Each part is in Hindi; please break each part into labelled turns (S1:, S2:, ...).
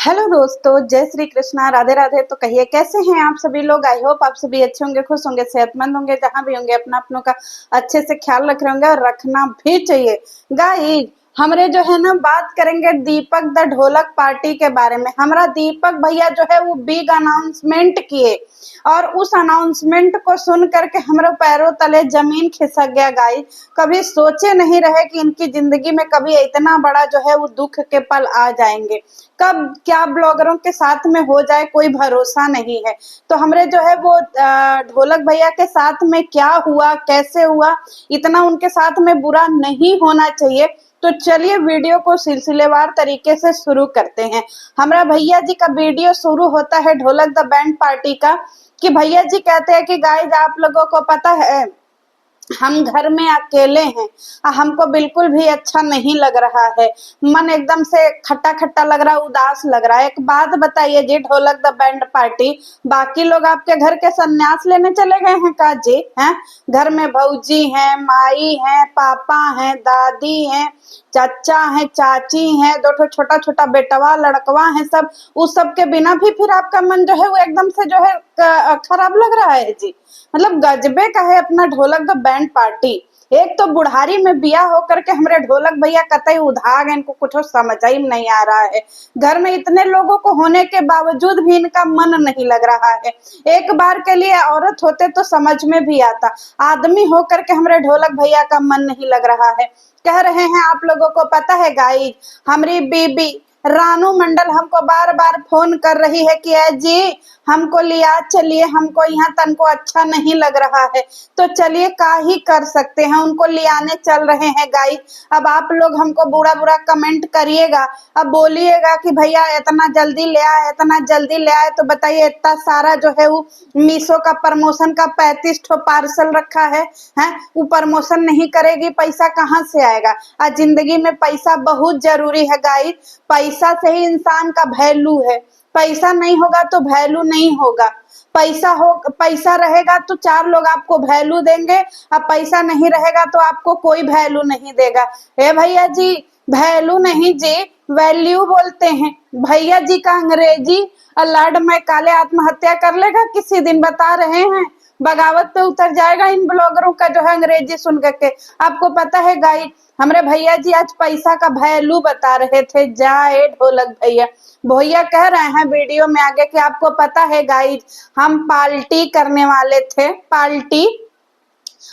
S1: हेलो दोस्तों, जय श्री कृष्णा, राधे राधे। तो कहिए कैसे हैं आप सभी लोग। आई होप आप सभी अच्छे होंगे, खुश होंगे, सेहतमंद होंगे। जहां भी होंगे अपना अपनों का अच्छे से ख्याल रख रहे होंगे और रखना भी चाहिए। गाइस, हमरे जो है ना बात करेंगे दीपक द ढोलक पार्टी के बारे में। हमारा दीपक भैया जो है वो बिग अनाउंसमेंट किए और उस अनाउंसमेंट को सुन करके हमारे पैरों तले जमीन खिसक गया। गाइस, कभी सोचे नहीं रहे कि इनकी जिंदगी में कभी इतना बड़ा जो है वो दुख के पल आ जाएंगे। कब क्या ब्लॉगरों के साथ में हो जाए कोई भरोसा नहीं है। तो हमरे जो है वो ढोलक भैया के साथ में क्या हुआ, कैसे हुआ, इतना उनके साथ में बुरा नहीं होना चाहिए। तो चलिए वीडियो को सिलसिलेवार तरीके से शुरू करते हैं। हमारा भैया जी का वीडियो शुरू होता है ढोलक द बैंड पार्टी का, कि भैया जी कहते हैं कि गाइस, आप लोगों को पता है हम घर में अकेले हैं, हमको बिल्कुल भी अच्छा नहीं लग रहा है। मन एकदम से खट्टा खट्टा लग रहा है, उदास लग रहा है। एक बात बताइए जी ढोलक द बैंड पार्टी, बाकी लोग आपके घर के संन्यास लेने चले गए हैं का जी? हैं, घर में भौजी हैं, माई हैं, पापा हैं, दादी हैं, चाचा हैं, चाची हैं, दो ठो छोटा छोटा बेटवा लड़कवा है, सब उस सब के बिना भी फिर आपका मन जो है वो एकदम से जो है खराब लग रहा है जी। मतलब गजबे का है अपना ढोलक द बैंड पार्टी। एक तो बुढ़ारी में बिया होकर के हमारे ढोलक भैया कतई उधा गए, इनको कुछ समझ ही नहीं आ रहा है। घर में इतने लोगों को होने के बावजूद भी इनका मन नहीं लग रहा है। एक बार के लिए औरत होते तो समझ में भी आता, आदमी होकर के हमारे ढोलक भैया का मन नहीं लग रहा है। कह रहे हैं आप लोगों को पता है गाइस, हमारी बीबी रानू मंडल हमको बार बार फोन कर रही है कि जी हमको लिया चलिए, हमको यहाँ तन को अच्छा नहीं लग रहा है। तो चलिए का ही कर सकते हैं, उनको लियाने चल रहे हैं गाइस। अब आप लोग हमको बुरा बुरा कमेंट करिएगा, अब बोलिएगा कि भैया इतना जल्दी ले आए, इतना जल्दी ले आए। तो बताइए इतना सारा जो है वो मीशो का प्रमोशन का 35 ठो पार्सल रखा है, हैं वो प्रमोशन नहीं करेगी, पैसा कहाँ से आएगा? आज जिंदगी में पैसा बहुत जरूरी है गाइस। पैसा से ही इंसान का वैल्यू है। पैसा नहीं होगा तो वैल्यू नहीं होगा। पैसा रहेगा तो चार लोग आपको वैल्यू देंगे, अब पैसा नहीं रहेगा तो आपको कोई वैल्यू नहीं देगा। ए भैया जी, वैल्यू नहीं जी, वैल्यू बोलते हैं। भैया जी का अंग्रेजी लॉर्ड में काले आत्महत्या कर लेगा किसी दिन, बता रहे हैं। बगावत पे उतर जाएगा इन ब्लॉगरों का जो है अंग्रेजी सुन करके। आपको पता है गाइस, हमारे भैया जी आज पैसा का वैल्यू बता रहे थे। जाए ढोलक भैया, भैया कह रहे हैं वीडियो में आगे कि आपको पता है गाइस, हम पार्टी करने वाले थे। पार्टी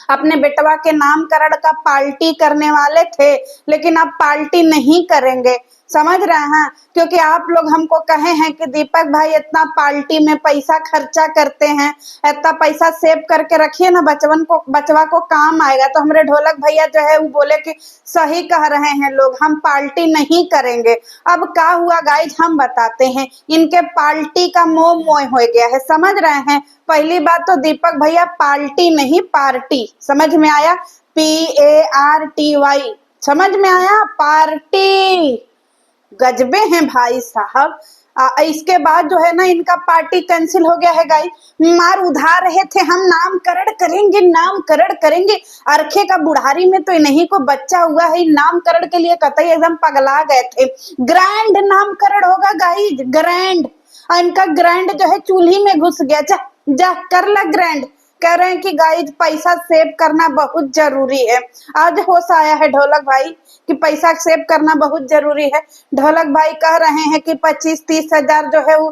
S1: अपने बेटवा के नामकरण का पार्टी करने वाले थे, लेकिन अब पार्टी नहीं करेंगे। समझ रहे हैं? क्योंकि आप लोग हमको कहे हैं कि दीपक भाई इतना पार्टी में पैसा खर्चा करते हैं, इतना पैसा सेव करके रखिए ना, बचवा को काम आएगा। तो हमारे ढोलक भैया जो है वो बोले कि सही कह रहे हैं लोग, हम पार्टी नहीं करेंगे। अब क्या हुआ गाइज हम बताते हैं। इनके पार्टी का मोह मोह हो गया है, समझ रहे हैं? पहली बात तो दीपक भैया पार्टी नहीं पार्टी, समझ में आया? PARTY, समझ में आया? पार्टी। गजबे हैं भाई साहब। इसके बाद जो है ना इनका पार्टी कैंसिल हो गया है गाइस। मार उधार रहे थे, हम नामकरण करेंगे, नामकरण करेंगे। अरखे का बुढ़ारी में तो इन्हीं को बच्चा हुआ है, नामकरण के लिए कतई एकदम पगला गए थे। ग्रैंड नामकरण होगा गाइस, ग्रैंड। इनका ग्रैंड जो है चूल्ही में घुस गया। जा जा कर ला ग्रैंड। कह रहे हैं कि गाइस पैसा सेव करना बहुत जरूरी है। आज होश आया है ढोलक भाई कि पैसा सेव करना बहुत जरूरी है। ढोलक भाई कह रहे हैं कि 25-30 हजार जो है वो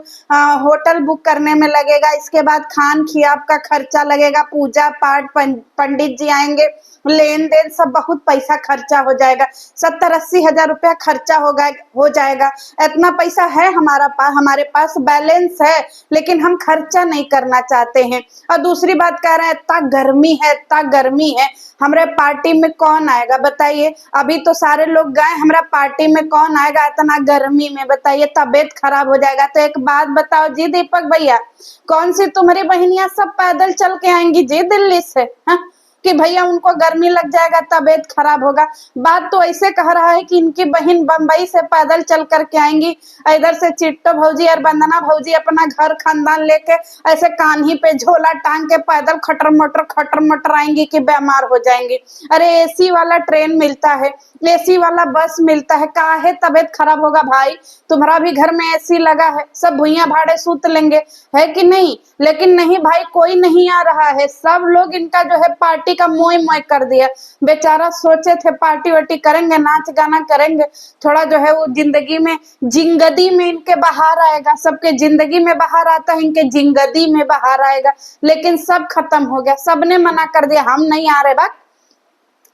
S1: होटल बुक करने में लगेगा। इसके बाद खान खियाब का खर्चा लगेगा, पूजा पाठ, पंडित जी आएंगे, लेन देन सब बहुत पैसा खर्चा हो जाएगा। 70-80 हजार रुपया खर्चा हो जाएगा। इतना पैसा है हमारे पास बैलेंस है, लेकिन हम खर्चा नहीं करना चाहते हैं। और दूसरी बात कह रहे हैं इतना गर्मी है, इतना गर्मी है, हमारे पार्टी में कौन आएगा बताइए? अभी तो सारे लोग गए, हमारा पार्टी में कौन आएगा इतना गर्मी में? बताइए, तबीयत खराब हो जाएगा। तो एक बात बताओ जी दीपक भैया, कौन सी तुम्हारी बहनियां सब पैदल चल के आएंगी जी दिल्ली से? हाँ, कि भैया उनको गर्मी लग जाएगा, तबीयत खराब होगा। बात तो ऐसे कह रहा है कि इनकी बहन बंबई से पैदल चल करके आएंगी, इधर से चिट्टो भौजी और वंदना भौजी अपना घर खानदान लेके ऐसे कान्ही पे झोला टांग के पैदल खटर मटर आएंगी कि बीमार हो जाएंगी। अरे एसी वाला ट्रेन मिलता है, एसी वाला बस मिलता है, काहे तबीयत खराब होगा भाई? तुम्हारा भी घर में एसी लगा है, सब भुइयां भाड़े सूत लेंगे, है कि नहीं? लेकिन नहीं भाई, कोई नहीं आ रहा है, सब लोग इनका जो है पार्टी का मोह मोह कर दिया। बेचारा सोचे थे पार्टी वार्टी करेंगे, नाच गाना करेंगे, थोड़ा जो है वो जिंदगी में जिंगदी में इनके बाहर आएगा। सबके जिंदगी में बाहर आता है, इनके जिंगदी में बाहर आएगा, लेकिन सब खत्म हो गया। सबने मना कर दिया, हम नहीं आ रहे। बात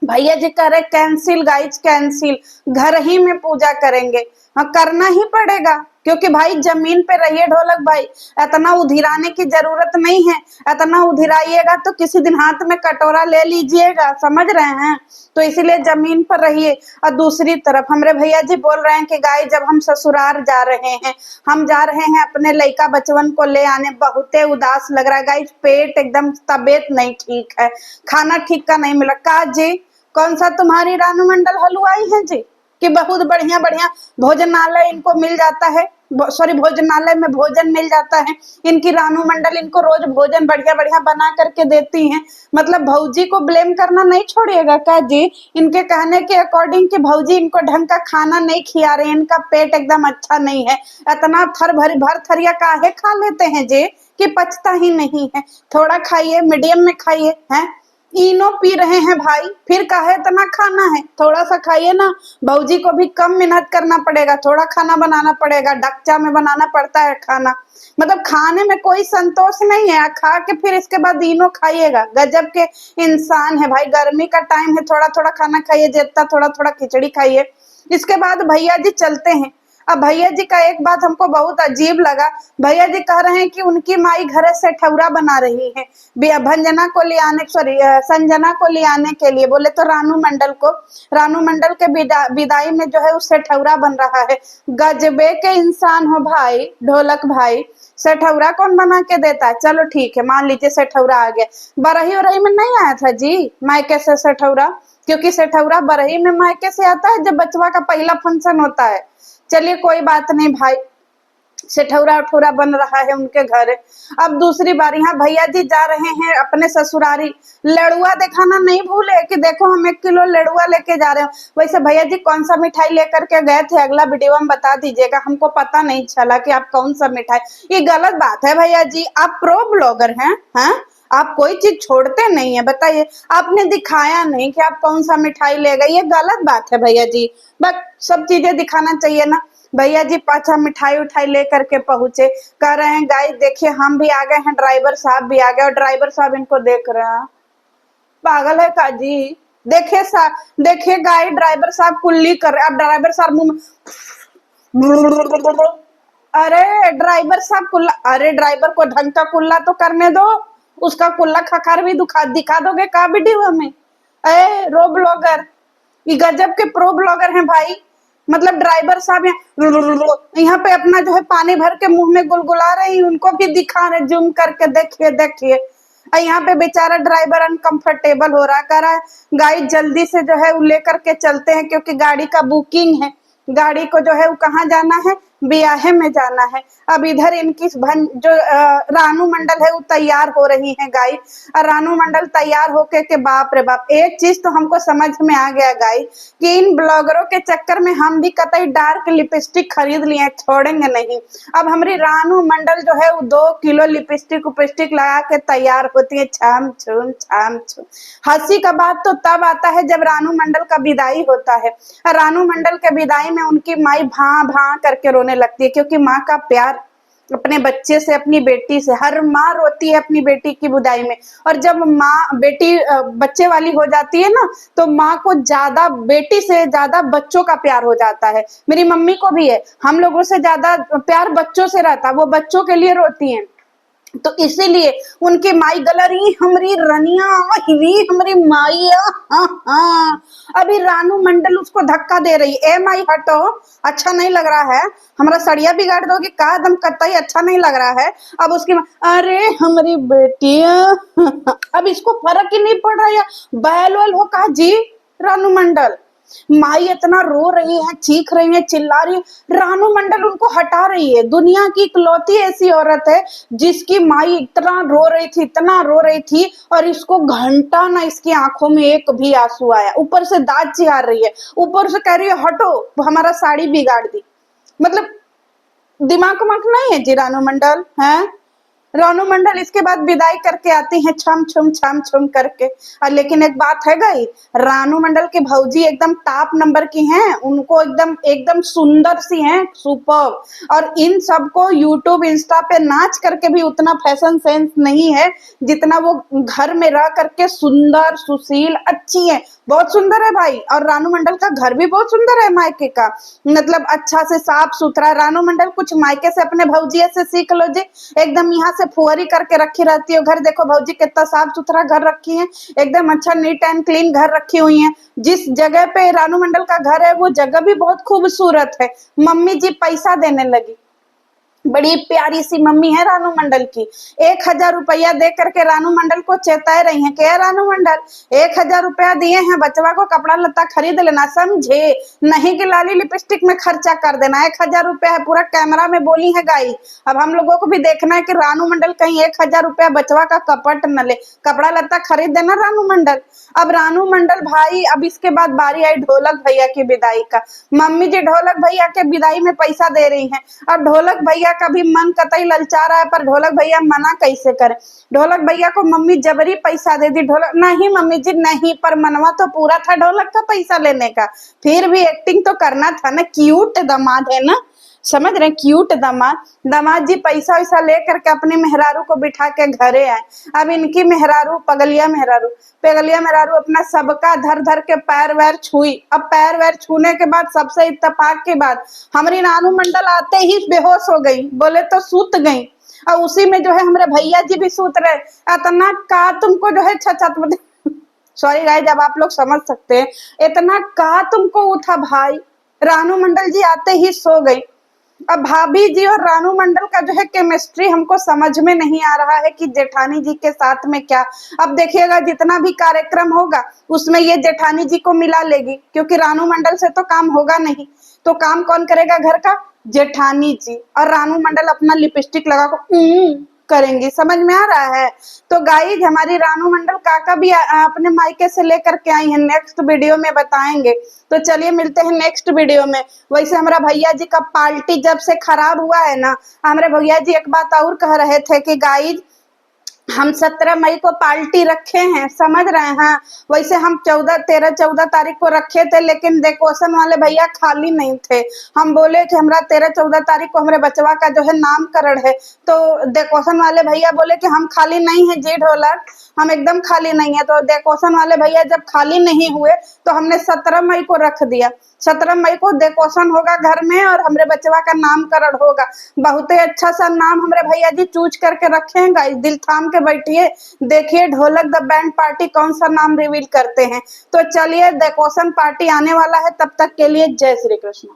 S1: भैया जी कह रहे कैंसिल गाइज, कैंसिल, घर ही में पूजा करेंगे। हाँ, करना ही पड़ेगा, क्योंकि भाई जमीन पे रहिए ढोलक भाई, इतना उधिराने की जरूरत नहीं है। इतना उधिराइएगा तो किसी दिन हाथ में कटोरा ले लीजिएगा, समझ रहे हैं? तो इसीलिए जमीन पर रहिए। और दूसरी तरफ हमारे भैया जी बोल रहे हैं कि गाय जब हम ससुराल जा रहे हैं, हम जा रहे हैं अपने लड़का बचवन को ले आने, बहुते उदास लग रहा है गाय, पेट एकदम, तबीयत नहीं ठीक है, खाना ठीक का नहीं मिला। का जी कौन सा तुम्हारी रानू मंडल हलवाई है जी कि बहुत बढ़िया बढ़िया भोजनालय इनको मिल जाता है, सॉरी भोजनालय में भोजन मिल जाता है। इनकी रानू मंडल इनको रोज भोजन बढ़िया बढ़िया बना करके देती हैं। मतलब भौजी को ब्लेम करना नहीं छोड़िएगा का जी? इनके कहने के अकॉर्डिंग कि भौजी इनको ढंग का खाना नहीं खिला रहे, इनका पेट एकदम अच्छा नहीं है। इतना भर थरिया काहे खा लेते हैं जी कि पचता ही नहीं है? थोड़ा खाइए, मीडियम में खाइए। हैं इनो पी रहे हैं भाई, फिर काहे इतना खाना है? थोड़ा सा खाइए ना। भौजी को भी कम मेहनत करना पड़ेगा, थोड़ा खाना बनाना पड़ेगा, डक्चा में बनाना पड़ता है खाना। मतलब खाने में कोई संतोष नहीं है, खा के फिर इसके बाद इनो खाइएगा। गजब के इंसान है भाई। गर्मी का टाइम है, थोड़ा थोड़ा खाना खाइए, जितना थोड़ा थोड़ा खिचड़ी खाइए। इसके बाद भैया जी चलते हैं। अब भैया जी का एक बात हमको बहुत अजीब लगा। भैया जी कह रहे हैं कि उनकी माई घर से ठौरा बना रही है भंजना को ले आने, सॉरी संजना को ले आने के लिए। बोले तो रानू मंडल को, रानू मंडल के विदाई में जो है उससे ठौरा बन रहा है। गजबे के इंसान हो भाई ढोलक भाई, सेठौरा कौन बना के देता है? चलो ठीक है, मान लीजिए सेठौरा आ गया। बरही उरही में नहीं आया था जी मायके से सेठौरा? क्योंकि सेठौरा बरही में मायके से आता है जब बचवा का पहला फंक्शन होता है। चलिए कोई बात नहीं भाई, सेठौरा उठौरा बन रहा है उनके घर। अब दूसरी बार यहाँ भैया जी जा रहे हैं अपने ससुरारी, लड़ुआ दिखाना नहीं भूले कि देखो हम 1 किलो लड़ुआ लेके जा रहे हैं। वैसे भैया जी कौन सा मिठाई लेकर के गए थे, अगला वीडियो में बता दीजिएगा, हमको पता नहीं चला कि आप कौन सा मिठाई। ये गलत बात है भैया जी, आप प्रो ब्लॉगर हैं, हाँ? आप कोई चीज छोड़ते नहीं है। बताइए, आपने दिखाया नहीं कि आप कौन सा मिठाई ले गए, ये गलत बात है भैया जी। बस सब चीजें दिखाना चाहिए ना। भैया जी पाछा मिठाई उठाई लेकर के पहुंचे, कह रहे हैं गाइस देखिए हम भी आ गए हैं, ड्राइवर साहब भी आ गए। और ड्राइवर साहब इनको देख रहे हैं, पागल है का जी? देखिए देखिए गाइस, ड्राइवर साहब कुल्ली कर रहे। अब ड्राइवर साहब मुंह में, अरे ड्राइवर साहब कुल्ला, अरे ड्राइवर को ढंग का कुल्ला तो करने दो, उसका कुल्ला खखार भी दिखा दोगे का वीडियो में? ए रो ब्लॉगर, ये गजब के प्रो ब्लॉगर हैं भाई। मतलब ड्राइवर साहब यहाँ पे अपना जो है पानी भर के मुंह में गुलगुला रही, उनको भी दिखा रहे जूम करके, देखिए देखिए। यहाँ पे बेचारा ड्राइवर अनकंफर्टेबल हो रहा, कह रहा है गाड़ी जल्दी से जो है वो लेकर के चलते हैं क्योंकि गाड़ी का बुकिंग है, गाड़ी को जो है वो कहाँ जाना है, ब्याहे में जाना है। अब इधर इनकी जो रानू मंडल है वो तैयार हो रही है गाई। और रानू मंडल तैयार होके के बाप रे बाप, एक चीज तो हमको समझ में आ गया गाई कि इन ब्लॉगरों के चक्कर में हम भी कतई डार्क लिपस्टिक खरीद लिए, छोड़ेंगे नहीं। अब हमारी रानू मंडल जो है वो 2 किलो लिपस्टिक उपिस्टिक लगा के तैयार होती है, छाम छूम छाम छूम। हंसी का बात तो तब आता है जब रानू मंडल का विदाई होता है। रानू मंडल के विदाई में उनकी माई भां भां करके रोने लगती है, क्योंकि माँ का प्यार अपने बच्चे से, अपनी बेटी से, हर माँ रोती है अपनी बेटी की विदाई में। और जब माँ बेटी बच्चे वाली हो जाती है ना, तो माँ को ज्यादा, बेटी से ज्यादा बच्चों का प्यार हो जाता है। मेरी मम्मी को भी है, हम लोगों से ज्यादा प्यार बच्चों से रहता, वो बच्चों के लिए रोती हैं। तो इसीलिए उनकी माई गलरी हमरी रनिया हिरी हमरी माइया। हाँ हाँ। अभी रानू मंडल उसको धक्का दे रही, ए माई हटो, अच्छा नहीं लग रहा है, हमारा सड़िया बिगाड़ दोगे का, दम कतई अच्छा नहीं लग रहा है। अब उसकी अरे हमारी बेटिया अब इसको फर्क ही नहीं पड़ रहा है, बैल वैल हो का जी। रानू मंडल माई इतना रो रही है, चीख रही है, चिल्ला रही है, रानू मंडल उनको हटा रही है। दुनिया की इकलौती ऐसी औरत है जिसकी माई इतना रो रही थी, इतना रो रही थी, और इसको घंटा ना इसकी आंखों में एक भी आंसू आया। ऊपर से दांत चिहार रही है, ऊपर से कह रही है हटो, हमारा साड़ी बिगाड़ दी। मतलब दिमाग मक नहीं है जी रानू मंडल है। रानू मंडल इसके बाद विदाई करके आती हैं छम छम करके। और लेकिन एक बात है गई, रानू मंडल की भौजी एकदम टॉप नंबर की हैं, उनको एकदम एकदम सुंदर सी हैं, सुपर। और इन सबको यूट्यूब इंस्टा पे नाच करके भी उतना फैशन सेंस नहीं है जितना वो घर में रह करके सुंदर सुशील अच्छी है, बहुत सुंदर है भाई। और रानू मंडल का घर भी बहुत सुंदर है मायके का, मतलब अच्छा से साफ सुथरा। रानू मंडल कुछ मायके से अपने भौजी से सीख लो जी, एकदम यहाँ से फुहरी करके रखी रहती है घर। देखो भौजी कितना साफ सुथरा घर रखी है, एकदम अच्छा नीट एंड क्लीन घर रखी हुई है। जिस जगह पे रानू मंडल का घर है वो जगह भी बहुत खूबसूरत है। मम्मी जी पैसा देने लगी, बड़ी प्यारी सी मम्मी है रानू मंडल की। 1,000 रुपया दे करके रानू मंडल को चेता रही है, क्या रानू मंडल 1,000 रुपया दिए हैं, बचवा को कपड़ा लत्ता खरीद लेना, समझे, नहीं कि लाली लिपस्टिक में खर्चा कर देना। 1,000 रुपया है, पूरा कैमरा में बोली है गाई। अब हम लोगों को भी देखना है कि रानू मंडल कहीं 1,000 रुपया बचवा का कपट न ले, कपड़ा लत्ता खरीद देना रानू मंडल। अब रानू मंडल भाई, अब इसके बाद बारी आई ढोलक भैया की विदाई का। मम्मी जी ढोलक भैया के विदाई में पैसा दे रही हैं। अब ढोलक भैया का भी मन कतई ललचा रहा है, पर ढोलक भैया मना कैसे करे। ढोलक भैया को मम्मी जबरी पैसा दे दी। ढोलक नहीं मम्मी जी नहीं, पर मनवा तो पूरा था ढोलक का पैसा लेने का, फिर भी एक्टिंग तो करना था ना, क्यूट दामाद है ना, समझ रहे, क्यूट दामाद। दामाद जी पैसा वैसा लेकर के अपने मेहरारू को बिठा के घरे आए। अब इनकी मेहरारू पगलिया मेहरारू अपना सबका धर धर के पैर वैर छुई। अब पैर वैर छूने के बाद सबसे इत्तेफाक के बाद हमारी रानू मंडल आते ही बेहोश हो गई, बोले तो सूत गई। और उसी में जो है हमारे भैया जी भी सूत रहे। इतना का तुमको जो है छछत सॉरी गाइस, जब आप लोग समझ सकते हैं, इतना का तुमको उठा भाई। रानू मंडल जी आते ही सो गई। अब भाभी जी और रानू मंडल का जो है केमिस्ट्री हमको समझ में नहीं आ रहा है कि जेठानी जी के साथ में क्या। अब देखिएगा जितना भी कार्यक्रम होगा उसमें ये जेठानी जी को मिला लेगी, क्योंकि रानू मंडल से तो काम होगा नहीं, तो काम कौन करेगा घर का, जेठानी जी। और रानू मंडल अपना लिपस्टिक लगा को करेंगी, समझ में आ रहा है। तो गाइज हमारी रानू मंडल काका भी अपने मायके से लेकर के आई है, नेक्स्ट वीडियो में बताएंगे। तो चलिए मिलते हैं नेक्स्ट वीडियो में। वैसे हमारा भैया जी का पार्टी जब से खराब हुआ है ना, हमारे भैया जी एक बात और कह रहे थे कि गाइज हम 17 मई को पार्टी रखे हैं, समझ रहे हैं। वैसे हम 13-14 तारीख को रखे थे, लेकिन डेकोरेशन वाले भैया खाली नहीं थे। हम बोले कि हमारा 13-14 तारीख को हमारे बचवा का जो है नामकरण है, तो डेकोरेशन वाले भैया बोले कि हम खाली नहीं है जी ढोलक, हम एकदम खाली नहीं है। तो डेकोरेशन वाले भैया जब खाली नहीं हुए तो हमने 17 मई को रख दिया। 17 मई को डेकोरेशन होगा घर में और हमारे बचवा का नामकरण होगा। बहुत ही अच्छा सा नाम हमारे भैया जी चूज करके रखे हैं गाइस, दिल थाम के बैठिए, देखिए ढोलक द बैंड पार्टी कौन सा नाम रिवील करते हैं। तो चलिए डेकोरेशन पार्टी आने वाला है, तब तक के लिए जय श्री कृष्ण।